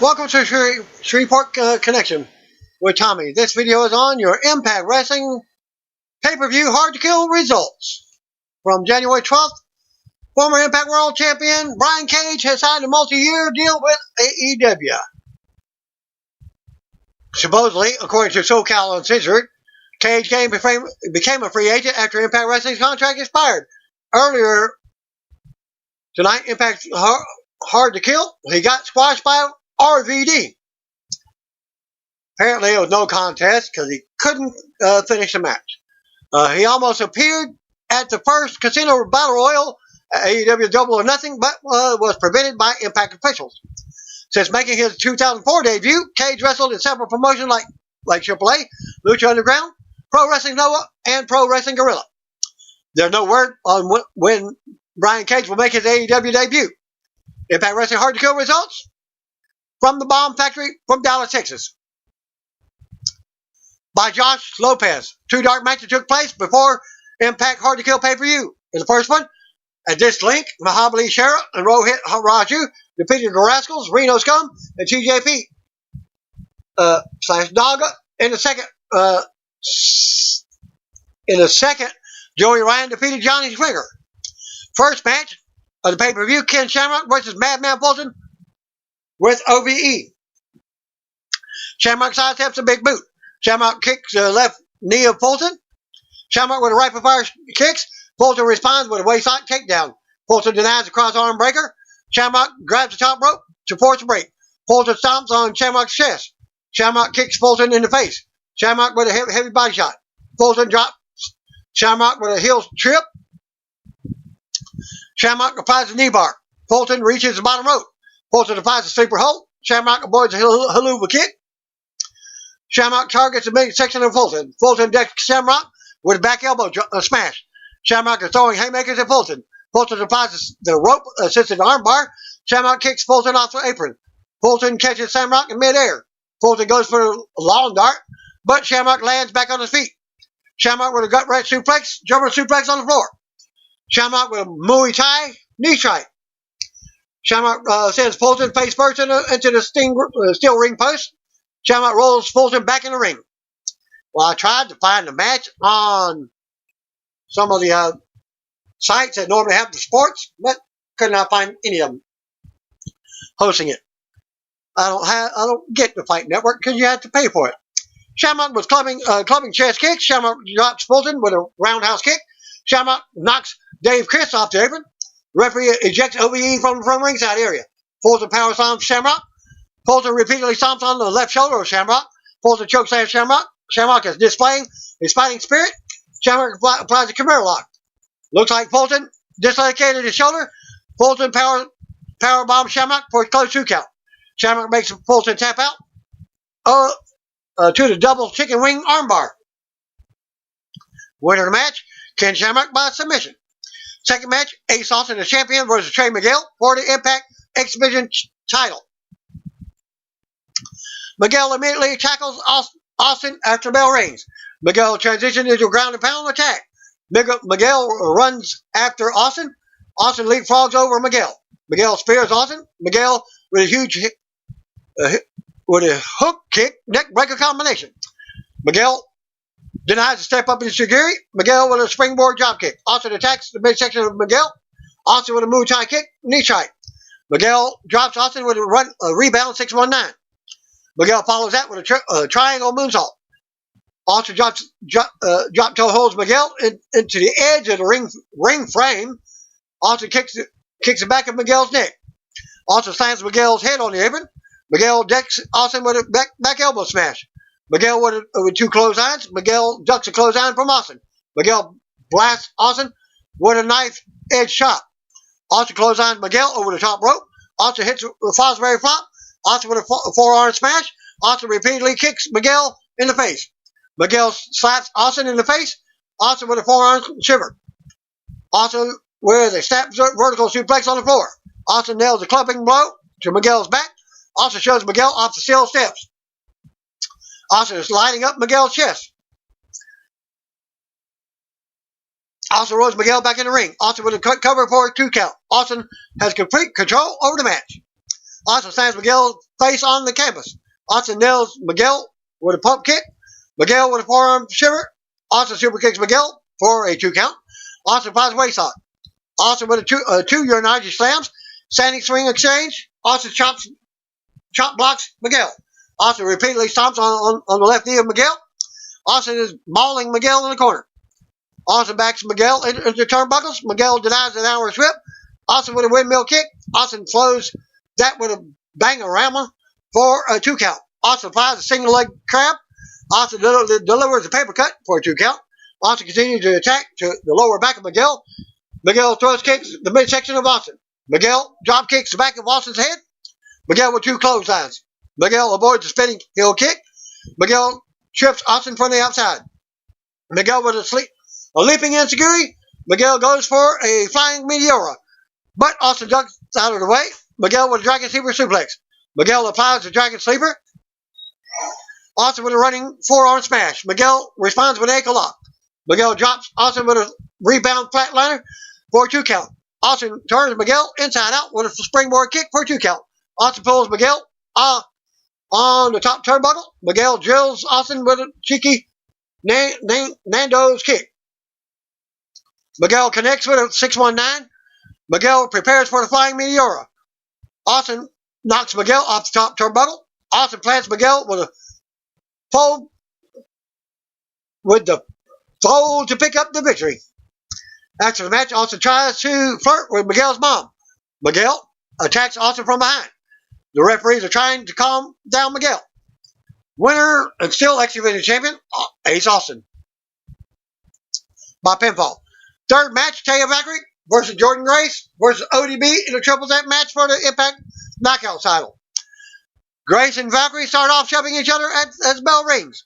Welcome to Shreveport Connection with Tommy. This video is on your Impact Wrestling pay-per-view hard-to-kill results. From January 12th, former Impact World Champion Brian Cage has signed a multi-year deal with AEW. Supposedly, according to SoCal Uncensored, Cage became a free agent after Impact Wrestling's contract expired. Earlier tonight, Impact Hard to Kill, he got squashed by RVD. Apparently, it was no contest because he couldn't finish the match. He almost appeared at the first Casino Battle Royal at AEW Double or Nothing, but was prevented by Impact officials. Since making his 2004 debut, Cage wrestled in several promotions like AAA, Lucha Underground, Pro Wrestling Noah, and Pro Wrestling Guerrilla. There's no word on when Brian Cage will make his AEW debut. Impact Wrestling Hard to Kill results from the Bomb Factory from Dallas, Texas. By Josh Lopez. Two dark matches took place before Impact Hard to Kill pay-per-view. In the first one, at this link, Mahabali Shera and Rohit Raju defeated the Rascals, Reno Scum, and TJP / Naga. In the second, Joey Ryan defeated Johnny Trigger. First match of the pay-per-view, Ken Shamrock versus Madman Fulton with OVE. Shamrock sidesteps a big boot. Shamrock kicks the left knee of Fulton. Shamrock with a right fire kicks. Fulton responds with a waistlock takedown. Fulton denies the cross-arm breaker. Shamrock grabs the top rope to force a break. Fulton stomps on Shamrock's chest. Shamrock kicks Fulton in the face. Shamrock with a heavy body shot. Fulton drops Shamrock with a heel trip. Shamrock applies a knee bar. Fulton reaches the bottom rope. Fulton applies a sleeper hold. Shamrock avoids a haluva kick. Shamrock targets the midsection of Fulton. Fulton decks Shamrock with a back elbow smash. Shamrock is throwing haymakers at Fulton. Fulton applies the rope-assisted armbar. Shamrock kicks Fulton off the apron. Fulton catches Shamrock in midair. Fulton goes for a lawn dart, but Shamrock lands back on his feet. Shamrock with a gut-wrench suplex, German suplex on the floor. Shamrock with a Muay Thai knee strike. Shamrock sends Fulton face first into the steel ring post. Shamrock rolls Fulton back in the ring. Well, I tried to find the match on some of the sites that normally have the sports, but could not find any of them hosting it. I don't get the Fight Network because you have to pay for it. Shamrock was clubbing chest kicks. Shamrock drops Fulton with a roundhouse kick. Shamrock knocks Dave Chris off the apron. Referee ejects OVE from ringside area. Fulton power slams Shamrock. Fulton repeatedly stomps on the left shoulder of Shamrock. Fulton chokeslams Shamrock. Shamrock is displaying his fighting spirit. Shamrock applies a Khmer lock. Looks like Fulton dislocated his shoulder. Fulton power bombs Shamrock for a close 2 count. Shamrock makes Fulton tap out to the double chicken wing armbar. Winner of the match, Ken Shamrock by submission. Second match, Ace Austin, the champion, versus Trey Miguel for the Impact X Division title. Miguel immediately tackles Austin after bell rings. Miguel transitions into a ground and pound attack. Miguel runs after Austin. Austin leapfrogs over Miguel. Miguel spears Austin. Miguel with a huge with a hook kick neck breaker combination. Miguel denies a step up in Shigiri. Miguel with a springboard drop kick. Austin attacks the midsection of Miguel. Austin with a Muay Thai kick, knee strike. Miguel drops Austin with a rebound 619. Miguel follows that with a triangle moonsault. Austin drop toe holds Miguel into the edge of the ring frame. Austin kicks the back of Miguel's neck. Austin slams Miguel's head on the apron. Miguel decks Austin with a back elbow smash. Miguel with 2 clotheslines. Miguel ducks a clothesline from Austin. Miguel blasts Austin with a knife edge shot. Austin clotheslines Miguel over the top rope. Austin hits the Fosbury flop. Austin with a forearm smash. Austin repeatedly kicks Miguel in the face. Miguel slaps Austin in the face. Austin with a forearm shiver. Austin with a snap vertical suplex on the floor. Austin nails a clubbing blow to Miguel's back. Austin shows Miguel off the steel steps. Austin is lighting up Miguel's chest. Austin rolls Miguel back in the ring. Austin with a cover for a 2 count. Austin has complete control over the match. Austin slams Miguel's face on the canvas. Austin nails Miguel with a pump kick. Miguel with a forearm shiver. Austin super kicks Miguel for a 2 count. Austin applies waist lock. Austin with a two urinary slams. Standing swing exchange. Austin chop blocks Miguel. Austin repeatedly stomps on the left knee of Miguel. Austin is mauling Miguel in the corner. Austin backs Miguel into turnbuckles. Miguel denies an Irish whip. Austin with a windmill kick. Austin flows that with a bang-a-rama for a 2 count. Austin applies a single leg crab. Austin delivers a paper cut for a 2 count. Austin continues to attack to the lower back of Miguel. Miguel throws kicks the midsection of Austin. Miguel drop kicks the back of Austin's head. Miguel with 2 clotheslines. Miguel avoids a spinning heel kick. Miguel trips Austin from the outside. Miguel with a leaping enziguri. Miguel goes for a flying meteora. But Austin ducks out of the way. Miguel with a dragon sleeper suplex. Miguel applies the dragon sleeper. Austin with a running forearm smash. Miguel responds with an ankle lock. Miguel drops Austin with a rebound flatliner for a 2 count. Austin turns Miguel inside out with a springboard kick for a 2 count. Austin pulls Miguel on the top turnbuckle. Miguel drills Austin with a cheeky Nando's kick. Miguel connects with a 619. Miguel prepares for the flying meteora. Austin knocks Miguel off the top turnbuckle. Austin plants Miguel with a fold to pick up the victory. After the match, Austin tries to flirt with Miguel's mom. Miguel attacks Austin from behind. The referees are trying to calm down Miguel. Winner and still X-Division champion, Ace Austin. By pinfall. Third match, Taya Valkyrie versus Jordan Grace versus ODB in a triple threat match for the Impact Knockout title. Grace and Valkyrie start off shoving each other as the bell rings.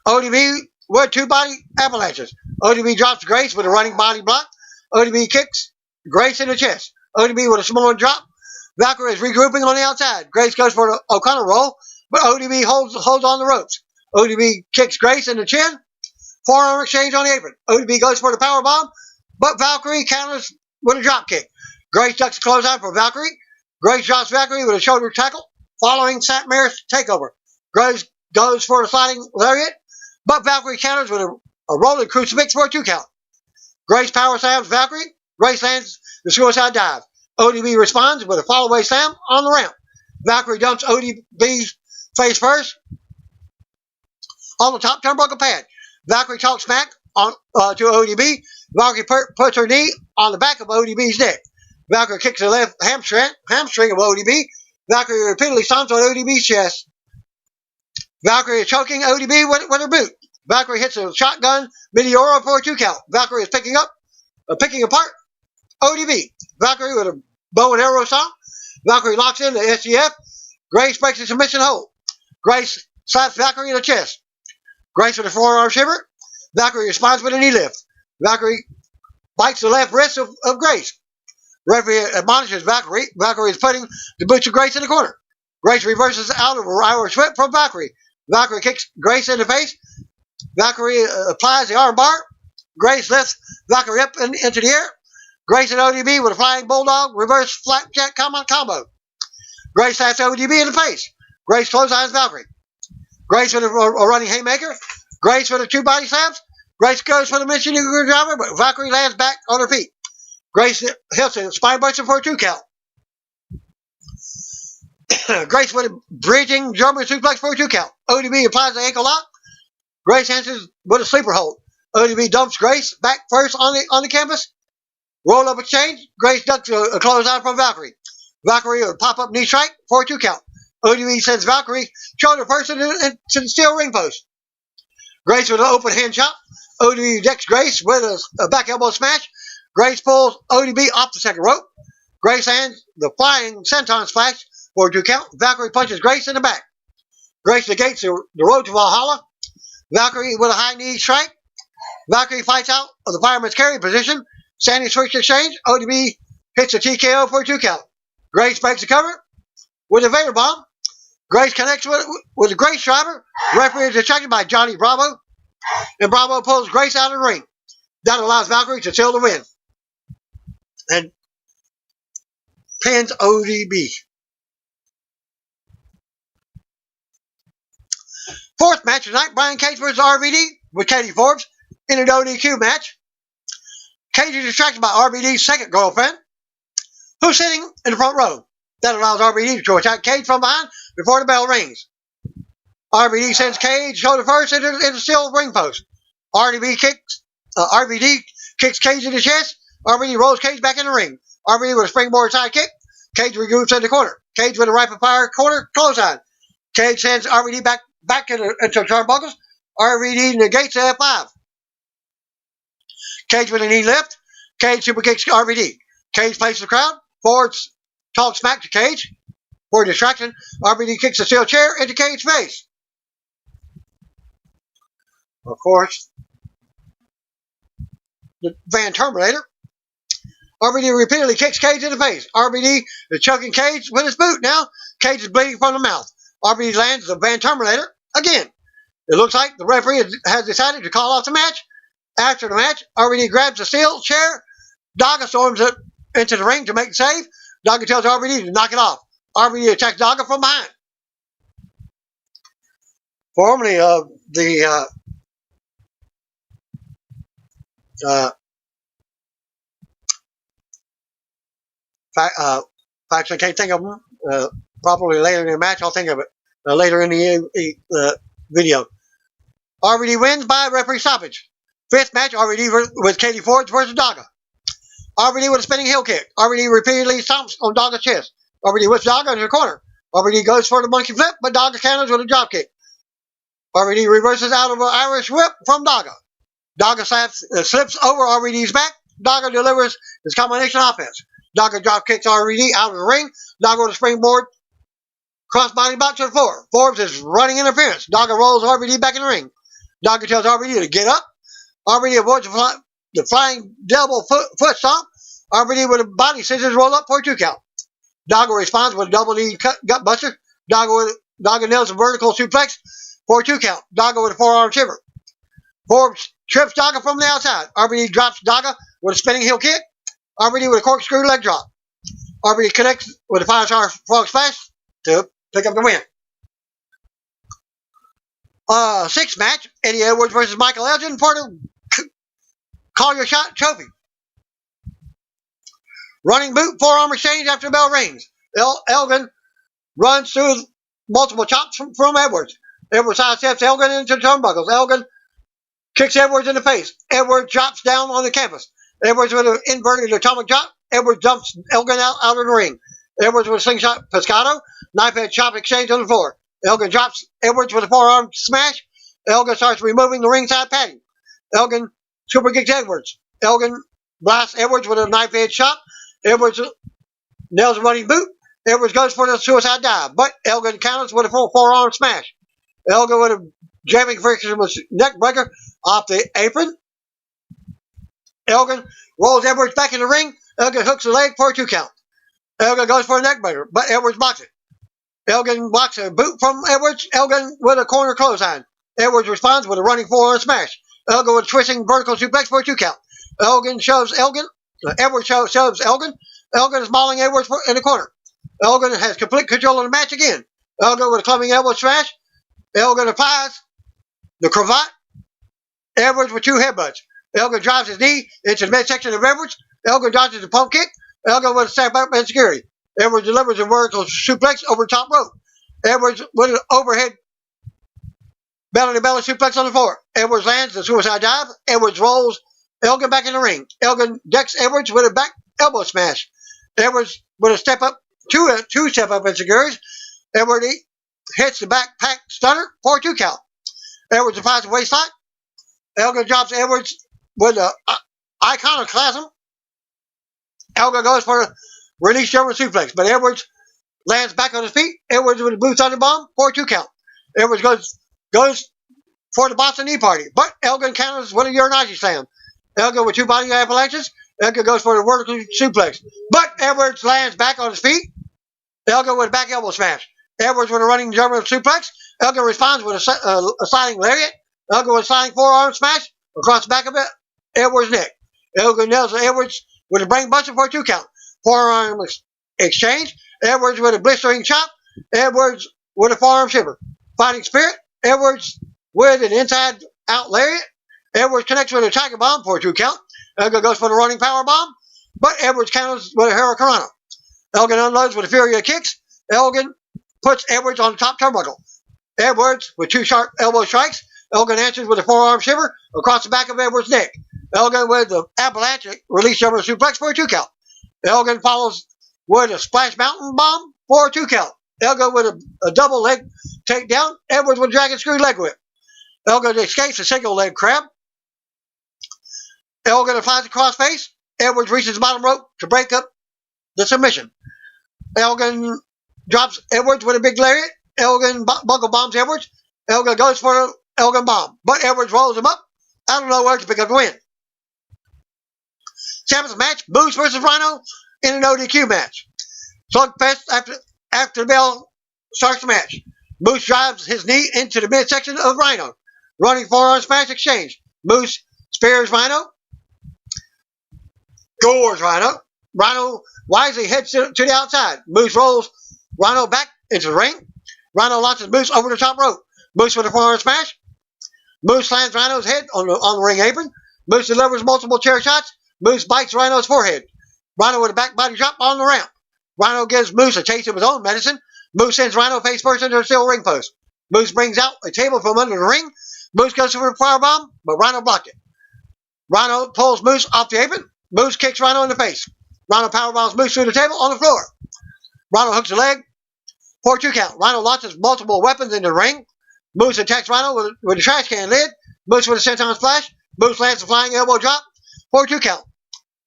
ODB with 2 body avalanches. ODB drops Grace with a running body block. ODB kicks Grace in the chest. ODB with a smaller drop. Valkyrie is regrouping on the outside. Grace goes for the O'Connor roll, but ODB holds on the ropes. ODB kicks Grace in the chin. Forearm exchange on the apron. ODB goes for the power bomb, but Valkyrie counters with a drop kick. Grace ducks the clothesline for Valkyrie. Grace drops Valkyrie with a shoulder tackle following Satmare's takeover. Grace goes for the sliding lariat, but Valkyrie counters with a rolling crucifix for a 2 count. Grace power slams Valkyrie. Grace lands the suicide dive. ODB responds with a follow-away slam on the ramp. Valkyrie dumps ODB's face first on the top turnbuckle pad. Valkyrie talks smack to ODB. Valkyrie puts her knee on the back of ODB's neck. Valkyrie kicks the left hamstring of ODB. Valkyrie repeatedly stomps on ODB's chest. Valkyrie is choking ODB with her boot. Valkyrie hits a shotgun Meteora for a 2 count. Valkyrie is picking apart ODB. Valkyrie with a bow and arrow stomp. Valkyrie locks in the SGF. Grace breaks the submission hold. Grace slaps Valkyrie in the chest. Grace with a forearm shiver. Valkyrie responds with a knee lift. Valkyrie bites the left wrist of Grace. Referee admonishes Valkyrie. Valkyrie is putting the boots of Grace in the corner. Grace reverses out of a Irish whip from Valkyrie. Valkyrie kicks Grace in the face. Valkyrie applies the arm bar. Grace lifts Valkyrie up into the air. Grace and ODB with a flying bulldog reverse flapjack combo. Grace slaps ODB in the face. Grace clotheslines Valkyrie. Grace with a running haymaker. Grace with a 2 body slams. Grace goes for the Michigan driver, but Valkyrie lands back on her feet. Grace hits a spine buster for a 2 count. Grace with a bridging German suplex for a 2 count. ODB applies the ankle lock. Grace answers with a sleeper hold. ODB dumps Grace back first on the canvas. Roll up exchange. Grace ducks a clothesline from Valkyrie. Valkyrie with a pop up knee strike for a 2 count. ODB sends Valkyrie shoulder first into the steel ring post. Grace with an open hand chop. ODB decks Grace with a back elbow smash. Grace pulls ODB off the second rope. Grace lands the flying senton splash for a 2 count. Valkyrie punches Grace in the back. Grace negates the road to Valhalla. Valkyrie with a high knee strike. Valkyrie fights out of the fireman's carry position. Standing switch exchange. ODB hits a TKO for a 2 count. Grace breaks the cover with a Vader bomb. Grace connects with a Grace driver. Referee is distracted by Johnny Bravo. And Bravo pulls Grace out of the ring. That allows Valkyrie to seal the win. And pins ODB. Fourth match tonight, Brian Cage versus RVD with Katie Forbes in an ODQ match. Cage is distracted by RVD's second girlfriend, who's sitting in the front row. That allows RVD to attack Cage from behind before the bell rings. RVD sends Cage shoulder first into the steel ring post. RVD kicks Cage in the chest. RVD rolls Cage back in the ring. RVD with a springboard side kick. Cage regroups in the corner. Cage with a rapid fire corner clothesline. Cage sends RVD back into turnbuckles. RVD negates the F5. Cage with a knee lift. Cage super kicks RVD. Cage plays the crowd. Forwards talks smack to Cage. For distraction, RVD kicks the steel chair into Cage's face. Of course, the Van Terminator. RVD repeatedly kicks Cage in the face. RVD is choking Cage with his boot now. Cage is bleeding from the mouth. RVD lands the Van Terminator again. It looks like the referee has decided to call off the match. After the match, RVD grabs the steel chair. Daga storms it into the ring to make the save. Daga tells RVD to knock it off. RVD attacks Daga from behind. Formerly of the faction, I can't think of them. Probably later in the match, I'll think of it later in the video. RVD wins by referee stoppage. Fifth match, RVD with Katie Forbes versus Daga. RVD with a spinning heel kick. RVD repeatedly stomps on Daga's chest. RVD whips Daga into the corner. RVD goes for the monkey flip, but Daga counters with a drop kick. RVD reverses out of an Irish whip from Daga. Daga slips over RVD's back. Daga delivers his combination offense. Daga drop kicks RVD out of the ring. Daga with a springboard crossbody box to the floor. Forbes is running interference. Daga rolls RVD back in the ring. Daga tells RVD to get up. RVD avoids the flying double foot stomp. RVD with a body scissors roll up for a 2 count. Daga responds with a double knee gut buster. Daga nails a vertical suplex for a 2 count. Daga with a forearm shiver. Forbes trips Daga from the outside. RVD drops Daga with a spinning heel kick. RVD with a corkscrew leg drop. RVD connects with a 5-star frog splash to pick up the win. Sixth match, Eddie Edwards versus Michael Elgin for the Call Your Shot trophy. Running boot, forearm exchange after the bell rings. Elgin runs through multiple chops from Edwards. Edwards sidesteps Elgin into the turnbuckles. Elgin kicks Edwards in the face. Edwards drops down on the canvas. Edwards with an inverted atomic drop. Edwards dumps Elgin out of the ring. Edwards with a slingshot pescado. Knife edge chop exchange on the floor. Elgin drops Edwards with a forearm smash. Elgin starts removing the ringside padding. Elgin super kicks Edwards. Elgin blasts Edwards with a knife edge chop. Edwards nails a running boot. Edwards goes for the suicide dive, but Elgin counters with a full forearm smash. Elgin with a jamming friction with neck breaker off the apron. Elgin rolls Edwards back in the ring. Elgin hooks the leg for a 2 count. Elgin goes for a neck breaker, but Edwards blocks it. Elgin blocks a boot from Edwards. Elgin with a corner clothesline. Edwards responds with a running forearm smash. Elgin with a twisting vertical suplex for a 2 count. Edwards shoves Elgin. Elgin is mauling Edwards in the corner. Elgin has complete control of the match again. Elgin with a clubbing elbow smash. Elgin applies the cravat. Edwards with 2 headbutts. Elgin drives his knee into the midsection of Edwards. Elgin dodges the pump kick. Elgin with a step up and security. Edwards delivers a vertical suplex over the top rope. Edwards with an overhead belly-to-belly suplex on the floor. Edwards lands the suicide dive. Edwards rolls Elgin back in the ring. Elgin decks Edwards with a back elbow smash. Edwards with a step up, two step up enzuigiri. Edwards hits the backpack stunner for a 2 count. Edwards applies a waistlock. Elgin drops Edwards with an iconoclasm. Elgin goes for a release German suplex, but Edwards lands back on his feet. Edwards with a blue thunder bomb for a 2 count. Edwards goes for the Boston knee party, but Elgin counters with a Uranagi slam. Elgin with 2 body avalanches. Elgin goes for the vertical suplex, but Edwards lands back on his feet. Elgin with a back elbow smash. Edwards with a running German suplex. Elgin responds with a sliding lariat. Elgin with a sliding forearm smash across the back of Edwards' neck. Elgin nails Edwards with a brain buster for a 2 count. Forearm exchange. Edwards with a blistering chop. Edwards with a forearm shiver. Fighting Spirit. Edwards with an inside out lariat. Edwards connects with a Tiger Bomb for a 2 count. Elgin goes for the running power bomb, but Edwards counters with a Hurricanrana. Elgin unloads with a Fury of Kicks. Elgin puts Edwards on the top turnbuckle. Edwards with 2 sharp elbow strikes. Elgin answers with a forearm shiver across the back of Edwards' neck. Elgin with the avalanche release German suplex for a 2 count. Elgin follows with a splash mountain bomb for a 2 count. Elgin with a double leg takedown. Edwards with a dragon screw leg whip. Elgin escapes a single leg crab. Elgin applies a crossface. Edwards reaches the bottom rope to break up the submission. Elgin drops Edwards with a big lariat. Elgin buckle bombs Edwards. Elgin goes for an Elgin bomb, but Edwards rolls him up out of nowhere to pick up the win. 7th match, Moose versus Rhino in an ODQ match. Slugfest after the bell starts the match. Moose drives his knee into the midsection of Rhino. Running forearm smash exchange. Moose spears Rhino. Gores Rhino. Rhino wisely heads to the outside. Moose rolls Rhino back into the ring. Rhino launches Moose over the top rope. Moose with a forearm smash. Moose slams Rhino's head on the ring apron. Moose delivers multiple chair shots. Moose bites Rhino's forehead. Rhino with a back body drop on the ramp. Rhino gives Moose a taste of his own medicine. Moose sends Rhino face first into the steel ring post. Moose brings out a table from under the ring. Moose goes for a firebomb, but Rhino blocked it. Rhino pulls Moose off the apron. Moose kicks Rhino in the face. Rhino powerbombs Moose through the table on the floor. Rhino hooks a leg for a 2 count. Rhino launches multiple weapons into the ring. Moose attacks Rhino with a trash can lid. Moose with a senton splash. Moose lands a flying elbow drop for a 2 count.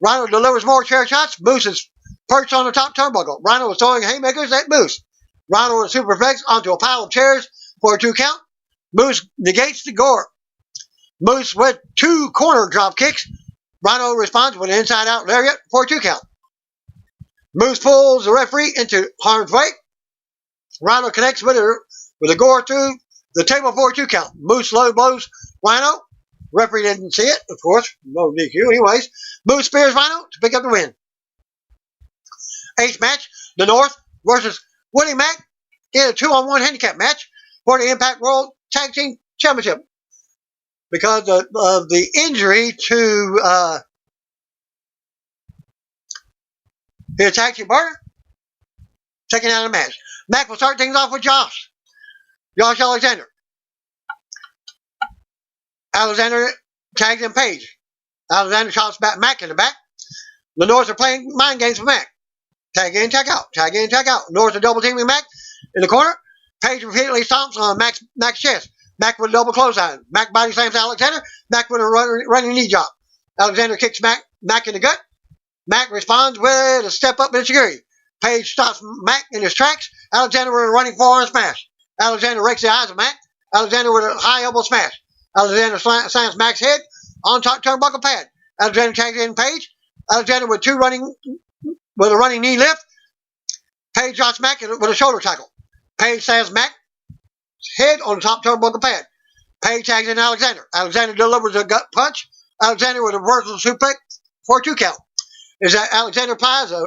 Rhino delivers more chair shots. Moose is perched on the top turnbuckle. Rhino is throwing haymakers at Moose. Rhino with a superplex onto a pile of chairs for a 2 count. Moose negates the gore. Moose with 2 corner drop kicks. Rhino responds with an inside-out lariat for a 2 count. Moose pulls the referee into harm's way. Rhino connects with a gore through the table for a 2 count. Moose low blows Rhino. Referee didn't see it, of course. No DQ. Anyways, Moose spears Rhino to pick up the win. 8th match, the North versus Woody Mack in a 2-on-1 handicap match for the Impact World Tag Team Championship. Because of the injury to his tag team partner, taking out of the match. Mack will start things off with Josh Alexander. Alexander tags in Page. Alexander chops Mack in the back. The North are playing mind games with Mack. Tag in, tag out. Tag in, tag out. North are double teaming Mack in the corner. Page repeatedly stomps on Mack's chest. Mack with a double clothesline. Mack body slams Alexander. Mack with a running knee drop. Alexander kicks Mack in the gut. Mack responds with a step up enziguri. Page stops Mack in his tracks. Alexander with a running forearm smash. Alexander rakes the eyes of Mack. Alexander with a high elbow smash. Alexander slams Mack's head on top turnbuckle pad. Alexander tags in Page. Alexander with a running knee lift. Page drops Mack with a shoulder tackle. Page slams Mack's head on the top turnbuckle pad. Page tags in Alexander. Alexander delivers a gut punch. Alexander with a vertical suplex for a 2 count. As Alexander applies a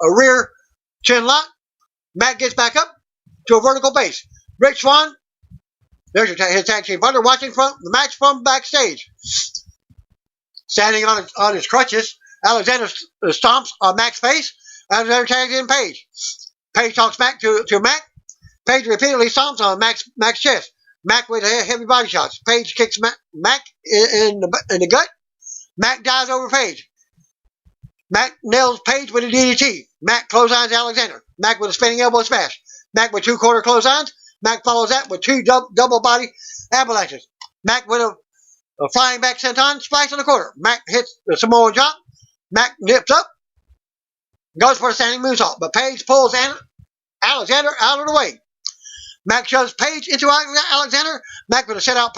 rear chin lock, Mack gets back up to a vertical base. Rich Swann, there's his tag team partner, watching the match from backstage. Standing on his crutches, Alexander stomps on Mack's face. Alexander tags in Page. Page talks back to Mack. Page repeatedly stomps on Mack's chest. Mack with heavy body shots. Page kicks Mack in the gut. Mack dives over Page. Mack nails Page with a DDT. Mack clotheslines Alexander. Mack with a spinning elbow smash. Mack with 2 corner clotheslines. Mack follows that with 2 double body avalanches. Mack with a flying back senton splash on the corner. Mack hits the Samoan drop. Mack nips up. Goes for a standing moonsault. But Page pulls Alexander out of the way. Mack shoves Page into Alexander. Mack with a sit-out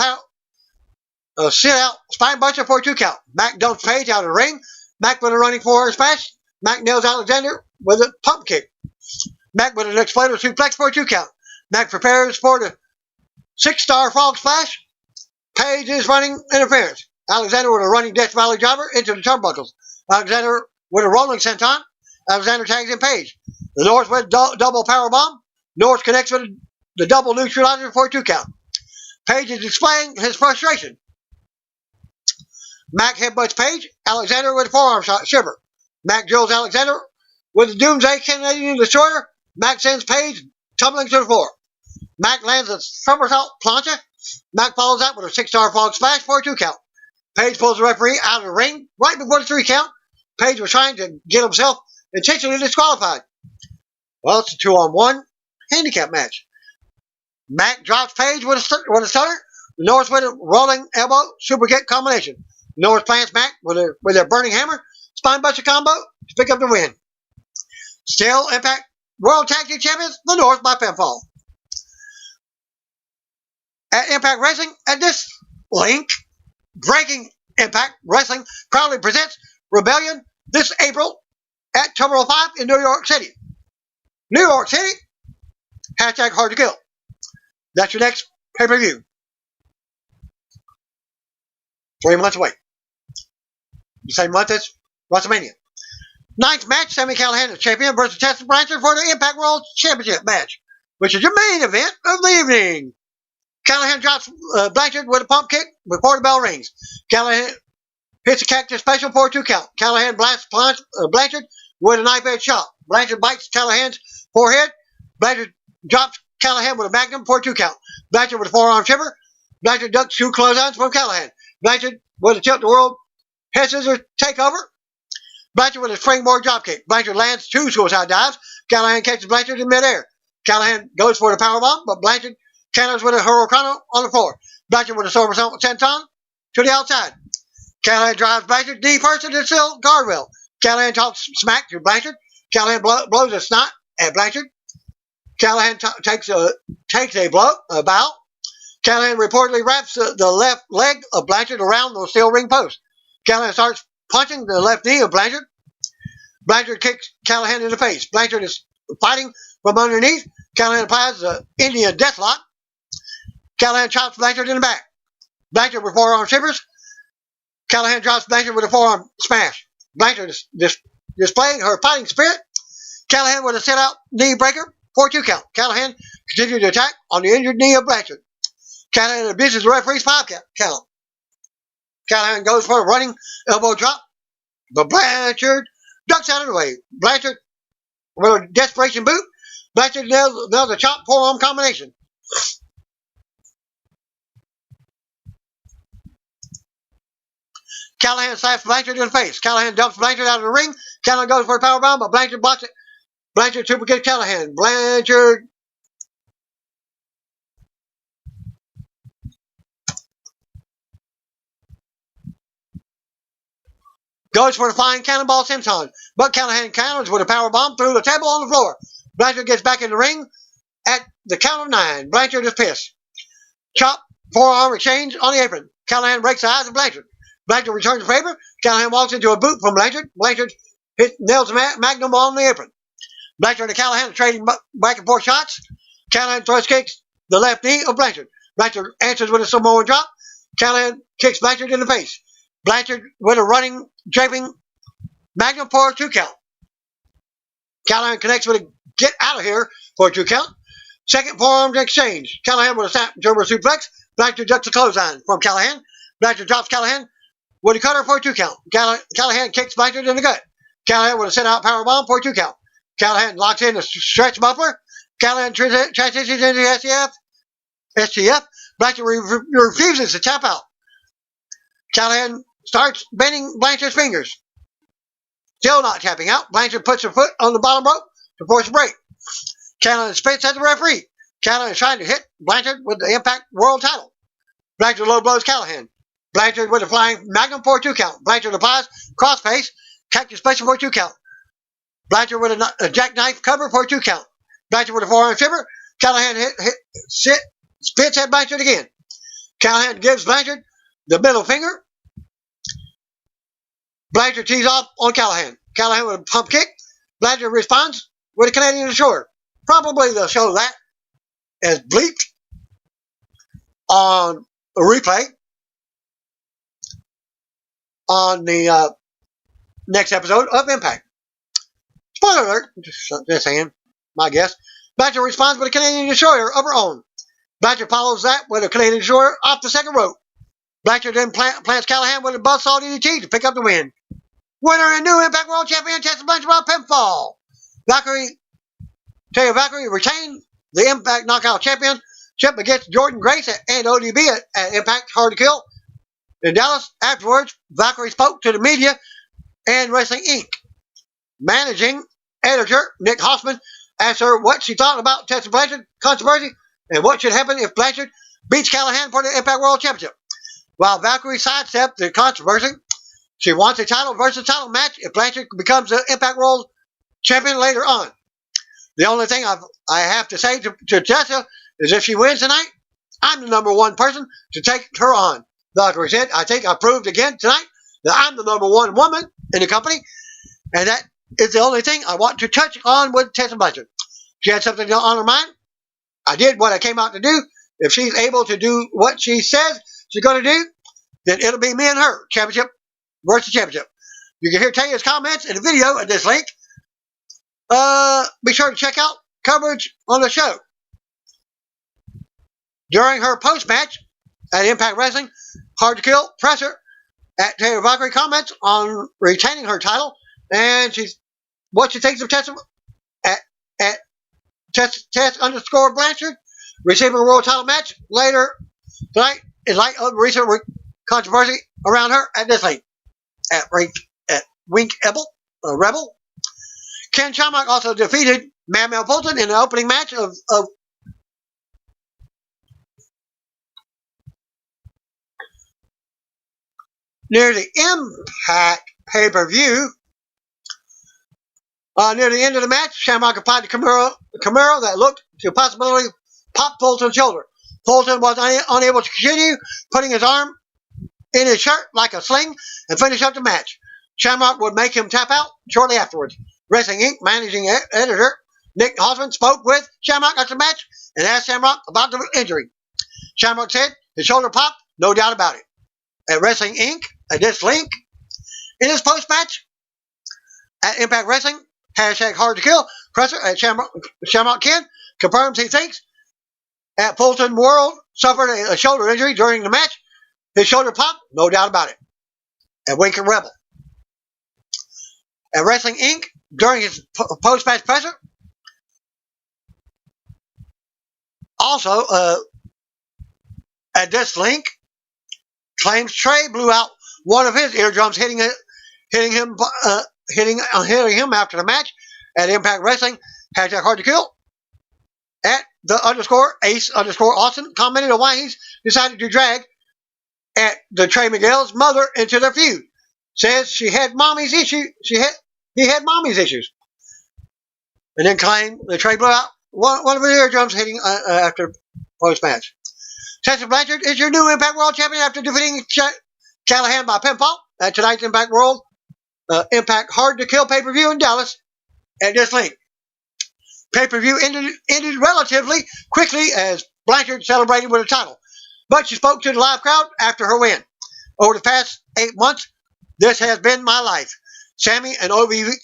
spine buster for a 2 count. Mack dumps Page out of the ring. Mack with a running forearm smash. Mack nails Alexander with a pump kick. Mack with an exploder suplex for a 2 count. Mack prepares for the 6-star frog splash. Page is running interference. Alexander with a running Death Valley driver into the turnbuckles. Alexander with a rolling senton. Alexander tags in Page. The North with double power bomb. North connects with the double neutralizer for a 2 count. Page is displaying his frustration. Mac headbutts Page. Alexander with a forearm shot. Shiver. Mac drills Alexander with the Doomsday Canadian Destroyer. Mac sends Page tumbling to the floor. Mac lands a somersault plancha. Mac follows that with a 6-star frog splash for a 2 count. Page pulls the referee out of the ring right before the 3 count. Page was trying to get himself intentionally disqualified. Well, it's a 2-on-1 handicap match. Mac drops Page with a stunner. North with a rolling elbow super kick combination. North plants Mac with a burning hammer spinebuster combo to pick up the win. Still Impact World Tag Team Champions, the North by pinfall. At Impact Wrestling, at this link, Breaking Impact Wrestling proudly presents Rebellion this April at Terminal 5 in New York City. New York City, hashtag hard to kill. That's your next pay-per-view. 3 months away. The same month as WrestleMania. 9th match, Sami Callihan, the champion, versus Tessa Blanchard for the Impact World Championship match, which is your main event of the evening. Callihan drops Blanchard with a pump kick before the bell rings. Callihan hits a cactus special for a 2 count. Callihan blasts Blanchard with a knife edge shot. Blanchard bites Callahan's forehead. Blanchard drops Callihan with a magnum for a 2 count. Blanchard with a forearm shiver. Blanchard ducks 2 clotheslines from Callihan. Blanchard with a tilt-the-world head scissors takeover. Blanchard with a springboard dropkick. Blanchard lands 2 suicide dives. Callihan catches Blanchard in midair. Callihan goes for the powerbomb, but Blanchard counters with a hurricane on the floor. Blanchard with a somersault senton to the outside. Callihan drives Blanchard knee first into the steel guardrail. Callihan talks smack to Blanchard. Callihan blows a snot at Blanchard. Callihan takes a bow. Callihan reportedly wraps the left leg of Blanchard around the steel ring post. Callihan starts punching the left knee of Blanchard. Blanchard kicks Callihan in the face. Blanchard is fighting from underneath. Callihan applies the Indian Deathlock. Callihan chops Blanchard in the back. Blanchard with forearm shivers. Callihan drops Blanchard with a forearm smash. Blanchard is displaying her fighting spirit. Callihan with a sit-out knee breaker for a 2 count. Callihan continues to attack on the injured knee of Blanchard. Callihan abuses the referee's 5 count. Callihan goes for a running elbow drop, but Blanchard ducks out of the way. Blanchard with a desperation boot. Blanchard nails a chop forearm combination. Callihan slaps Blanchard in the face. Callihan dumps Blanchard out of the ring. Callihan goes for a powerbomb, but Blanchard blocks it. Blanchard super kicks Callihan. Blanchard goes for the flying cannonball senton, but Callihan counters with a powerbomb through the table on the floor. Blanchard gets back in the ring at the count of 9. Blanchard is pissed. Chop, forearm exchange on the apron. Callihan breaks the eyes of Blanchard. Blanchard returns the favor. Callihan walks into a boot from Blanchard. Blanchard nails the magnum on the apron. Blanchard and Callihan are trading back and forth shots. Callihan thrust kicks the left knee of Blanchard. Blanchard answers with a Samoan drop. Callihan kicks Blanchard in the face. Blanchard with a running, draping magnum for a 2 count. Callihan connects with a get out of here for a 2 count. Second forearm exchange. Callihan with a snap German suplex. Blanchard ducks a clothesline from Callihan. Blanchard drops Callihan with a cutter for a 2 count. Callihan kicks Blanchard in the gut. Callihan with a sit-out powerbomb for a 2 count. Callihan locks in a stretch muffler. Callihan transitions into STF. Blanchard refuses to tap out. Callihan starts bending Blanchard's fingers. Still not tapping out. Blanchard puts her foot on the bottom rope to force a break. Callihan spits at the referee. Callihan is trying to hit Blanchard with the Impact World title. Blanchard low blows Callihan. Blanchard with a flying magnum for a 2 count. Blanchard applies crossface, cactus special for a 2 count. Blanchard with a jackknife cover for a 2 count. Blanchard with a forearm shiver. Callihan spits at Blanchard again. Callihan gives Blanchard the middle finger. Blanchard tees off on Callihan. Callihan with a pump kick. Blanchard responds with a Canadian Destroyer. Probably they'll show that as bleeped on a replay on the next episode of Impact. Spoiler alert, just saying, my guess. Blanchard responds with a Canadian destroyer of her own. Blanchard follows that with a Canadian destroyer off the second rope. Blanchard then plants Callahan with a buzzsaw DDT to pick up the win. Winner and new Impact World Champion Tessa Blanchard by pinfall. Taya Valkyrie retained the Impact Knockout Championship against Jordan Grace and ODB at Impact Hard to Kill in Dallas. Afterwards, Valkyrie spoke to the media and Wrestling Inc. Managing editor Nick Hoffman asked her what she thought about Tessa Blanchard controversy and what should happen if Blanchard beats Callahan for the Impact World Championship. While Valkyrie sidestepped the controversy, she wants a title versus title match if Blanchard becomes the Impact World Champion later on. The only thing I have to say to Tessa is if she wins tonight, I'm the number one person to take her on. Valkyrie said, I think I proved again tonight that I'm the number one woman in the company, and that is the only thing I want to touch on with Tessa Blanchard. She had something on her mind. I did what I came out to do. If she's able to do what she says she's going to do, then it'll be me and her, championship versus championship. You can hear Taya's comments in the video at this link. Be sure to check out coverage on the show. During her post-match at Impact Wrestling, Hard to Kill presser at Taya Valkyrie comments on retaining her title, and what she thinks of Tessa at Tess_Blanchard receiving a world title match later tonight in light of recent controversy around her at this link at Wink Rebel. Ken Shamrock also defeated Madman Fulton in the opening match of near the Impact pay-per-view. Near the end of the match, Shamrock applied the Camaro that looked to possibly pop Fulton's shoulder. Fulton was unable to continue, putting his arm in his shirt like a sling and finish up the match. Shamrock would make him tap out shortly afterwards. Wrestling Inc. managing editor Nick Hoffman spoke with Shamrock after the match and asked Shamrock about the injury. Shamrock said his shoulder popped, no doubt about it. At Wrestling Inc., at this link, in his post-match at Impact Wrestling, #Hard to Kill, presser at Shamrock Ken confirms he thinks at Fulton World suffered a shoulder injury during the match. His shoulder popped, no doubt about it. At Wink and Rebel. At Wrestling Inc., during his post-match presser, also at this link, claims Trey blew out one of his eardrums, hitting him after the match at Impact Wrestling. #Hard to Kill. At the _Ace_Austin commented on why he's decided to drag at the Trey Miguel's mother into their feud. Says he had mommy's issues, and then claimed that Trey blew out one of his eardrums hitting after post-match. Tessa Blanchard is your new Impact World Champion after defeating Callahan by pinfall at tonight's Impact Hard to Kill pay-per-view in Dallas at this link. Pay-per-view ended relatively quickly as Blanchard celebrated with a title, but she spoke to the live crowd after her win. Over the past 8 months, this has been my life. Sammy and OVE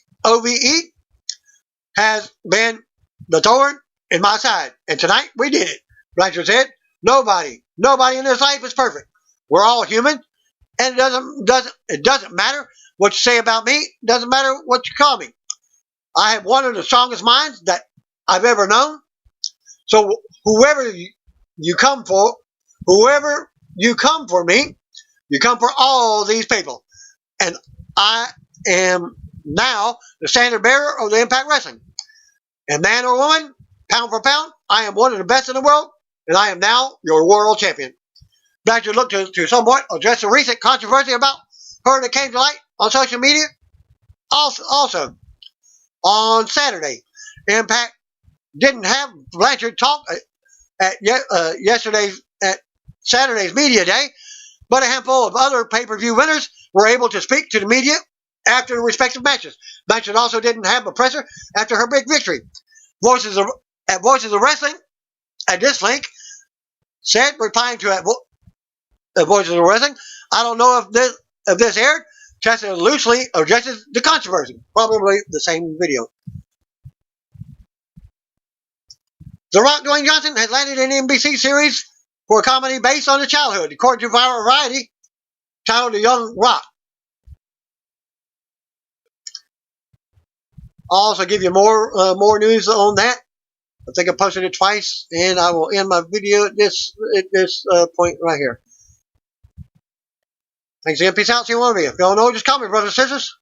has been the thorn in my side, and tonight we did it. Blanchard said, Nobody in this life is perfect. We're all human, and it doesn't matter what you say about me. It doesn't matter what you call me. I have one of the strongest minds that I've ever known. So whoever you come for me, you come for all these people. And I am now the standard bearer of the Impact Wrestling. And man or woman, pound for pound, I am one of the best in the world, and I am now your world champion. Blanchard looked to somewhat address the recent controversy about her that came to light on social media. Also, on Saturday, Impact didn't have Blanchard talk at Saturday's media day, but a handful of other pay-per-view winners were able to speak to the media after the respective matches. Blanchard also didn't have a presser after her big victory. Voices of Wrestling at this link said, replying to Voices of Wrestling, I don't know if this aired, tested loosely addresses the controversy. Probably the same video. The Rock Dwayne Johnson has landed an NBC series for a comedy based on his childhood, according to Variety, titled The Young Rock. I'll also give you more news on that. I think I posted it twice, and I will end my video at this point right here. Thanks again. Peace out. See you one of you. If y'all know, just call me, brothers and sisters.